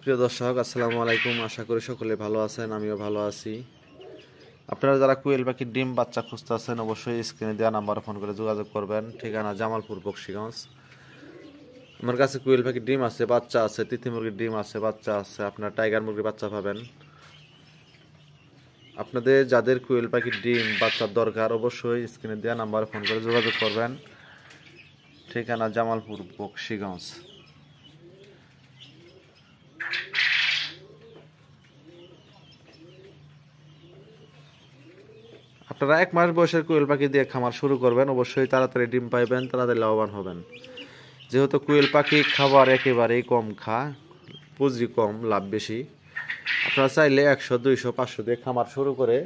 প্রিয় দর্শক, আসসালামু আলাইকুম। আশা করি সকলে ভালো আছেন, আমিও ভালো আছি। আপনারা যারা কোয়েল পাখির ডিম বাচ্চা খুঁজতেছেন, অবশ্যই স্ক্রিনে দেওয়া নাম্বারে ফোন করে যোগাযোগ করবেন। ঠিকানা জামালপুর, বকশীগঞ্জ। আমার কাছে কোয়েল পাখির ডিম আছে, বাচ্চা আছে, তিতি মুরগির ডিম আছে, বাচ্চা আছে। আপনার টাইগার মুরগির বাচ্চা পাবেন। আপনাদের যাদের কোয়েল পাখির ডিম বাচ্চার দরকার, অবশ্যই স্ক্রিনে দেওয়া নাম্বারে ফোন করে যোগাযোগ করবেন। ঠিকানা জামালপুর, বকশীগঞ্জ। আপনারা 1 মাস বয়সের কোয়েল পাখি দিয়ে খামার শুরু করবেন, অবশ্যই তাড়াতাড়ি ডিম পাইবেন, তাড়াতাড়ি লাভবান হবেন। যেহেতু কোয়েল পাখি খাবার একেবারেই কম খায়, পুঁজি কম, লাভ বেশি। আপনারা চাইলে 100, 200, 500 দিয়ে খামার শুরু করে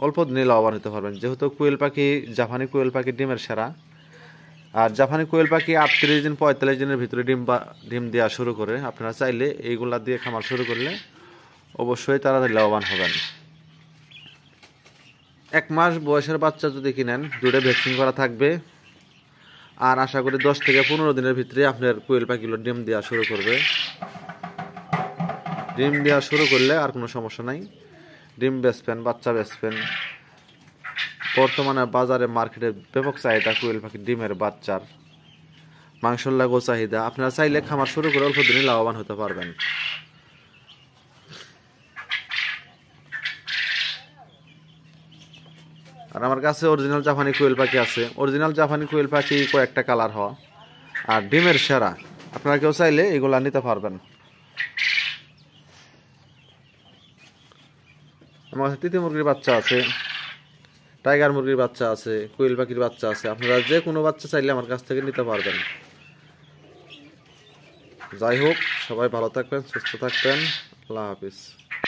অল্প দিনে লাভবান হতে পারবেন। যেহেতু কোয়েল পাখি জাপানি কোয়েল পাখি ডিমের সেরা। আর জাপানি কোয়েল পাখি 38 দিন 45 দিনের ভিতরে ডিম দেওয়া শুরু করে। আপনারা চাইলে এইগুলা দিয়ে খামার শুরু করলে অবশ্যই তাড়াতাড়ি লাভবান হবেন। 1 মাস বয়সের বাচ্চা যদি কিনেন, দুটো ভ্যাকসিন করা থাকবে। আর আশা করি 10 থেকে 15 দিনের ভিতরে আপনার কোয়েল পাখিগুলো ডিম দেওয়া শুরু করবে। ডিম দেওয়া শুরু করলে আর কোনো সমস্যা নাই। ডিম বেচবেন, বাচ্চা বেচবেন। বর্তমানে বাজারে মার্কেটে ব্যাপক চাহিদা কোয়েল পাখির ডিমের বাচ্চার, মাংসর লাগো চাহিদা। আপনারা চাইলে খামার শুরু করে অল্প দিনে লাভবান হতে পারবেন। আর আমার কাছে অরিজিনাল জাপানি কোয়েল পাখি আছে। অরিজিনাল জাপানি কোয়েল পাখি কয়েকটা কালার হয়, আর ডিমের সেরা। আপনারা কেউ চাইলে এগুলা নিতে পারবেন। আমার কাছে তিতি মুরগির বাচ্চা আছে, টাইগার মুরগির বাচ্চা আছে, কোয়েল পাখির বাচ্চা আছে। আপনারা যে কোনো বাচ্চা চাইলে আমার কাছ থেকে নিতে পারবেন। যাই হোক, সবাই ভালো থাকবেন, সুস্থ থাকবেন। আল্লাহ হাফিজ।